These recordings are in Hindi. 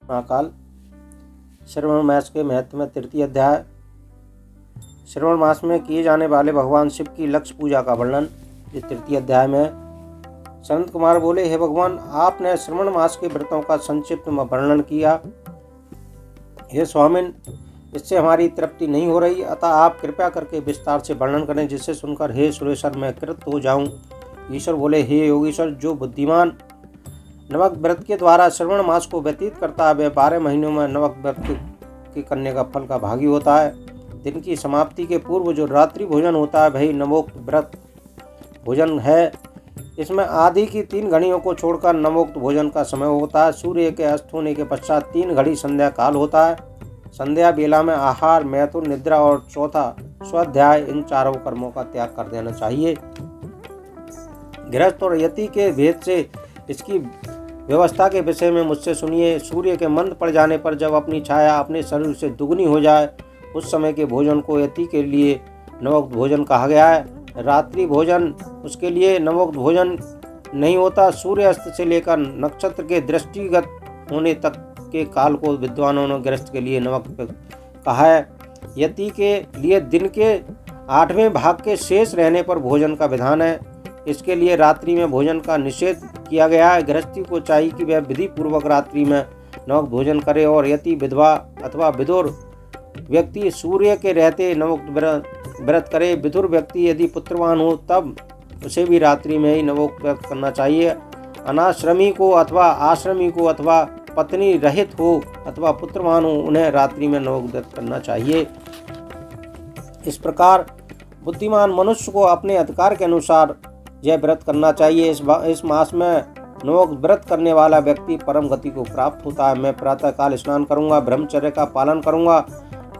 महाकाल। श्रावण मास के महत्व में तृतीय अध्याय। श्रावण मास में किए जाने वाले भगवान शिव की लक्ष्य पूजा का वर्णन इस तृतीय अध्याय में। संत कुमार बोले, हे भगवान, आपने श्रावण मास के व्रतों का संक्षिप्त में वर्णन किया। हे स्वामिन, इससे हमारी तृप्ति नहीं हो रही, अतः आप कृपया करके विस्तार से वर्णन करें, जिससे सुनकर हे सुरेश्वर मैं कृत हो जाऊं। ईश्वर बोले, हे योगीश्वर, जो बुद्धिमान नवक व्रत के द्वारा श्रावण मास को व्यतीत करता है, वह 12 महीनों में नवक व्रत के करने का फल का भागी होता है। दिन की समाप्ति के पूर्व जो रात्रि भोजन होता है, वही नवोक्त व्रत भोजन है। इसमें आदि की 3 घड़ियों को छोड़कर नवोक्त भोजन का समय होता है। सूर्य के अस्त होने के पश्चात 3 घड़ी संध्या काल होता है। संध्या बेला में आहार, मैथुन, निद्रा और चौथा स्वाध्याय, इन चारों कर्मों का त्याग कर देना चाहिए। गृहस्थ और यति के भेद से इसकी व्यवस्था के विषय में मुझसे सुनिए। सूर्य के मंद पड़ जाने पर जब अपनी छाया अपने शरीर से दुगनी हो जाए, उस समय के भोजन को यति के लिए नवोक्त भोजन कहा गया है। रात्रि भोजन उसके लिए नवोक्त भोजन नहीं होता। सूर्य अस्त से लेकर नक्षत्र के दृष्टिगत होने तक के काल को विद्वानों ने गृहस्थ के लिए नवक कहा है। यति के लिए दिन के 8वें भाग के शेष रहने पर भोजन का विधान है। इसके लिए रात्रि में भोजन का निषेध किया गया है। गृहस्थी को चाहिए कि वह विधि पूर्वक रात्रि में नवक भोजन करे, और यति, विधवा अथवा विदुर व्यक्ति सूर्य के रहते नवोक्त व्रत करे। विदुर व्यक्ति यदि पुत्रवान हो तब उसे भी रात्रि में ही नवोक्त व्रत करना चाहिए। अनाश्रमी को अथवा आश्रमी को अथवा पत्नी रहित हो अथवा पुत्रवान हो, उन्हें रात्रि में नवोक्त व्रत करना चाहिए। इस प्रकार बुद्धिमान मनुष्य को अपने अधिकार के अनुसार यह व्रत करना चाहिए। इस मास में नवोक्त व्रत करने वाला व्यक्ति परम गति को प्राप्त होता है। मैं प्रातः काल स्नान करूंगा, ब्रह्मचर्य का पालन करूंगा,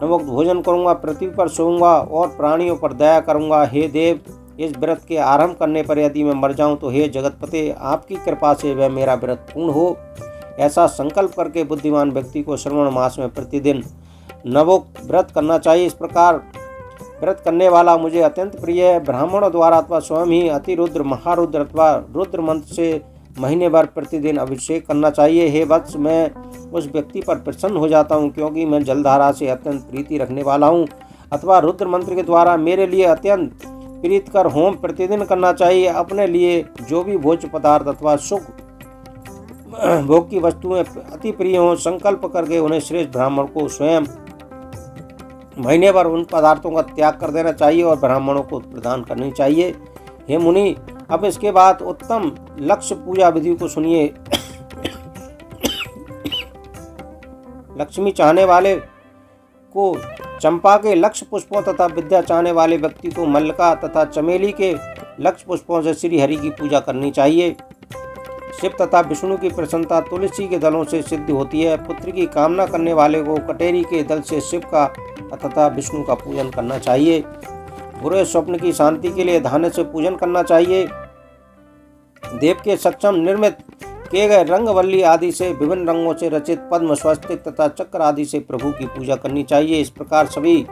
नवोक्त भोजन करूंगा, पृथ्वी पर सोऊंगा और प्राणियों पर दया करूंगा। हे देव, इस व्रत के आरंभ करने पर यदि मैं मर जाऊं तो हे जगतपते, आपकी कृपा से वह मेरा व्रत पूर्ण हो। ऐसा संकल्प करके बुद्धिमान व्यक्ति को श्रावण मास में प्रतिदिन नवोक्त व्रत करना चाहिए। इस प्रकार व्रत करने वाला मुझे अत्यंत प्रिय है। ब्राह्मणों द्वारा अथवा स्वयं ही अतिरुद्र, महारुद्र अथवा रुद्र मंत्र से महीने भर प्रतिदिन अभिषेक करना चाहिए। हे वत्स, मैं उस व्यक्ति पर प्रसन्न हो जाता हूँ क्योंकि मैं जलधारा से अत्यंत प्रीति रखने वाला हूँ। अथवा रुद्र मंत्र के द्वारा मेरे लिए अत्यंत प्रीतिकर होम प्रतिदिन करना चाहिए। अपने लिए जो भी भोज्य पदार्थ अथवा सुख भोग की वस्तुएं अति प्रिय हों, संकल्प करके उन्हें श्रेष्ठ ब्राह्मण को स्वयं महीने भर उन पदार्थों का त्याग कर देना चाहिए और ब्राह्मणों को प्रदान करनी चाहिए। हे मुनि, अब इसके बाद उत्तम लक्ष्य पूजा विधि को सुनिए। लक्ष्मी चाहने वाले को चंपा के लक्ष्य पुष्पों तथा विद्या चाहने वाले व्यक्ति को मल्लिका तथा चमेली के लक्ष्य पुष्पों से श्री हरि की पूजा करनी चाहिए। शिव तथा विष्णु की प्रसन्नता तुलसी के दलों से सिद्ध होती है। पुत्र की कामना करने वाले को कटेरी के दल से शिव का तथा विष्णु का पूजन करना चाहिए। बुरे स्वप्न की शांति के लिए धान्य से पूजन करना चाहिए। देव के सक्षम निर्मित किए गए रंगवल्ली आदि से विभिन्न रंगों से रचित पद्म, स्वस्तिक तथा चक्र आदि से प्रभु की पूजा करनी चाहिए। इस प्रकार सभी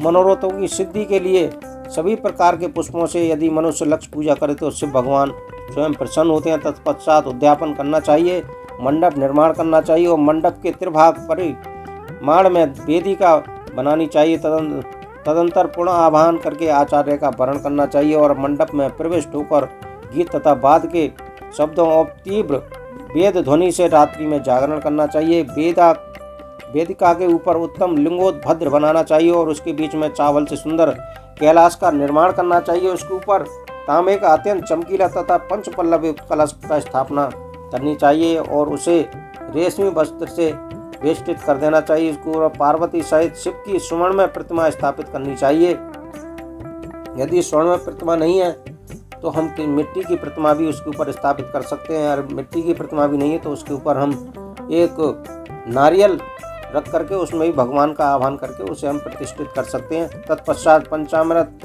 मनोरथों की सिद्धि के लिए सभी प्रकार के पुष्पों से यदि मनुष्य लक्ष्य पूजा करे तो शिव भगवान स्वयं प्रसन्न होते हैं। तत्पश्चात उद्यापन करना चाहिए, मंडप निर्माण करना चाहिए और मंडप के त्रिभाग परिमाण में वेदिका बनानी चाहिए। तदंतर पुनः आवाहन करके आचार्य का वर्ण करना चाहिए और मंडप में प्रविष्ट होकर गीत तथा वाद्य के शब्दों और तीव्र वेद ध्वनि से रात्रि में जागरण करना चाहिए। वेदिका के ऊपर उत्तम लिंगोद्भद्र बनाना चाहिए और उसके बीच में चावल से सुंदर कैलाश का निर्माण करना चाहिए। उसके ऊपर तांबे का अत्यंत चमकीला तथा पंचपल्लव कलश का स्थापना करनी चाहिए और उसे रेशमी वस्त्र से वेष्टित कर देना चाहिए। इसको पार्वती सहित शिव की स्वर्णमय प्रतिमा स्थापित करनी चाहिए। यदि स्वर्णमय प्रतिमा नहीं है तो हम मिट्टी की प्रतिमा भी उसके ऊपर स्थापित कर सकते हैं, और मिट्टी की प्रतिमा भी नहीं है तो उसके ऊपर हम एक नारियल रख करके उसमें भी भगवान का आह्वान करके उसे हम प्रतिष्ठित कर सकते हैं। तत्पश्चात पंचामृत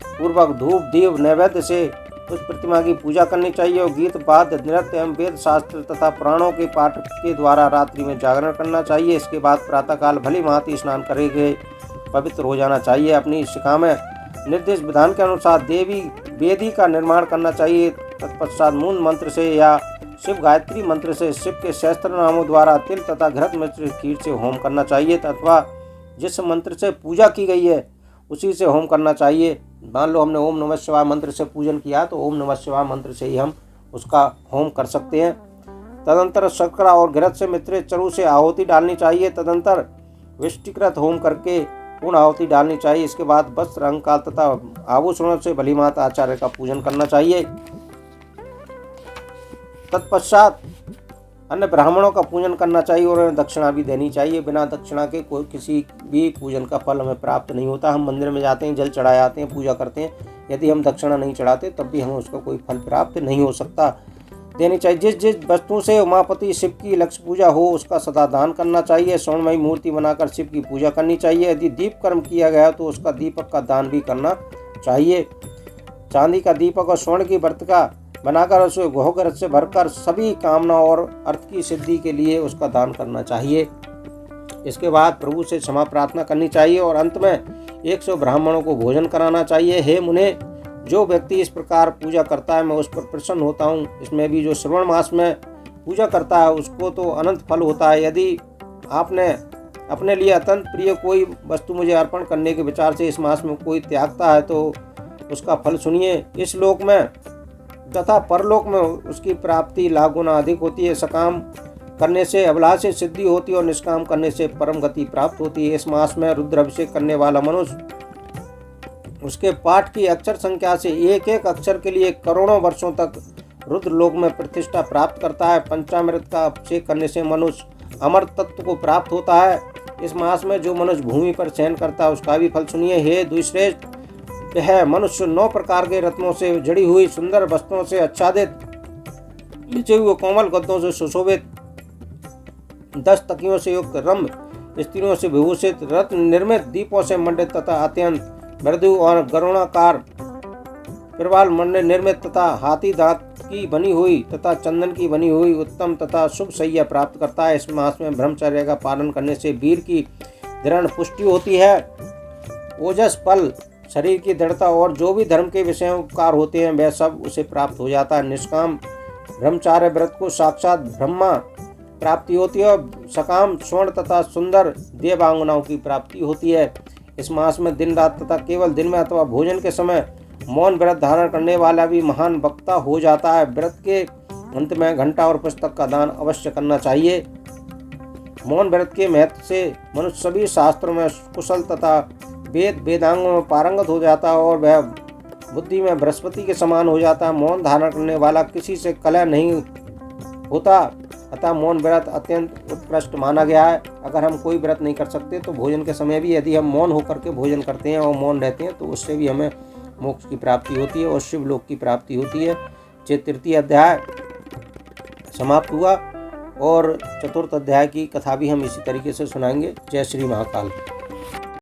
पूर्वक धूप दीप नैवेद्य से उस प्रतिमा की पूजा करनी चाहिए और गीत वाद्य नृत्य एवं वेद शास्त्र तथा पुराणों के पाठ के द्वारा रात्रि में जागरण करना चाहिए। इसके बाद प्रातःकाल भली भांति स्नान करके पवित्र हो जाना चाहिए। अपनी शिखा में निर्दिष्ट विधान के अनुसार देवी वेदी का निर्माण करना चाहिए। तत्पश्चात मूल मंत्र से या शिव गायत्री मंत्र से शिव के सहस्त्र नामों द्वारा तिल तथा घृत मिश्र खीर से होम करना चाहिए अथवा जिस मंत्र से पूजा की गई है उसी से होम करना चाहिए। मान लो हमने ओम नमः शिवाय मंत्र से पूजन किया तो ओम नमः शिवाय मंत्र से ही हम उसका होम कर सकते हैं। तदंतर शर्करा और घृत से मिश्रित चरु से आहुति डालनी चाहिए। तदंतर विष्टिकृत होम करके पूर्ण आहुति डालनी चाहिए। इसके बाद वस्त्र अलंकार तथा आभूषणों से भली माता आचार्य का पूजन करना चाहिए। तत्पश्चात अन्य ब्राह्मणों का पूजन करना चाहिए और उन्हें दक्षिणा भी देनी चाहिए। बिना दक्षिणा के कोई किसी भी पूजन का फल हमें प्राप्त नहीं होता। हम मंदिर में जाते हैं, जल चढ़ाए आते हैं, पूजा करते हैं, यदि हम दक्षिणा नहीं चढ़ाते तब भी हमें उसका कोई फल प्राप्त नहीं हो सकता। देनी चाहिए। जिस जिस वस्तु से उमापति शिव की लक्ष्य पूजा हो उसका सदा दान करना चाहिए। स्वर्णमयी मूर्ति बनाकर शिव की पूजा करनी चाहिए। यदि दीप कर्म किया गया तो उसका दीपक का दान भी करना चाहिए। चांदी का दीपक और स्वर्ण की व्रत का बनाकर उसे गोहग्रत से भरकर सभी कामना और अर्थ की सिद्धि के लिए उसका दान करना चाहिए। इसके बाद प्रभु से क्षमा प्रार्थना करनी चाहिए और अंत में 100 ब्राह्मणों को भोजन कराना चाहिए। हे मुने, जो व्यक्ति इस प्रकार पूजा करता है मैं उस पर प्रसन्न होता हूँ। इसमें भी जो श्रवण मास में पूजा करता है उसको तो अनंत फल होता है। यदि आपने अपने लिए अत्यंत प्रिय कोई वस्तु मुझे अर्पण करने के विचार से इस मास में कोई त्यागता है तो उसका फल सुनिए। इस लोक में तथा परलोक में उसकी प्राप्ति लाख गुना अधिक होती है। सकाम करने से अभिलाषी सिद्धि होती है और निष्काम करने से परम गति प्राप्त होती है। इस मास में रुद्र अभिषेक करने वाला मनुष्य उसके पाठ की अक्षर संख्या से एक एक अक्षर के लिए करोड़ों वर्षों तक रुद्र लोक में प्रतिष्ठा प्राप्त करता है। पंचामृत का अभिषेक करने से मनुष्य अमर तत्व को प्राप्त होता है। इस मास में जो मनुष्य भूमि पर शयन करता है उसका भी फल सुनिए। हे द्विश्रेष्ठ, वह मनुष्य 9 प्रकार के रत्नों से जड़ी हुई सुंदर वस्त्रों से आच्छादित, बिछे हुए कोमल गद्दों से सुशोभित, 10 तकियों से युक्त, रम्य स्त्रियों से विभूषित, रत्न निर्मित दीपों से मंडित तथा अत्यंत मृदु और गरुणाकार प्रवाल मंडल निर्मित तथा हाथी दांत की बनी हुई तथा चंदन की बनी हुई उत्तम तथा शुभ शैया प्राप्त करता है। इस मास में ब्रह्मचर्य का पालन करने से वीर की दृढ़ पुष्टि होती है। ओजस, बल, शरीर की दृढ़ता और जो भी धर्म के विषय उपकार होते हैं वह सब उसे प्राप्त हो जाता है। निष्काम ब्रह्मचार्य व्रत को साक्षात ब्रह्मा प्राप्ति होती है और सकाम स्वर्ण तथा सुंदर देवांगनाओं की प्राप्ति होती है। इस मास में दिन रात तथा केवल दिन में अथवा भोजन के समय मौन व्रत धारण करने वाला भी महान वक्ता हो जाता है। व्रत के अंत में घंटा और पुस्तक का दान अवश्य करना चाहिए। मौन व्रत के महत्व से मनुष्य सभी शास्त्रों में कुशल तथा वेद वेदांगों में पारंगत हो जाता है और वह बुद्धि में बृहस्पति के समान हो जाता है। मौन धारण करने वाला किसी से कलह नहीं होता, अतः मौन व्रत अत्यंत उत्कृष्ट माना गया है। अगर हम कोई व्रत नहीं कर सकते तो भोजन के समय भी यदि हम मौन होकर के भोजन करते हैं और मौन रहते हैं तो उससे भी हमें मोक्ष की प्राप्ति होती है और शिवलोक की प्राप्ति होती है। तृतीय अध्याय समाप्त हुआ और चतुर्थ अध्याय की कथा भी हम इसी तरीके से सुनाएंगे। जय श्री महाकाल।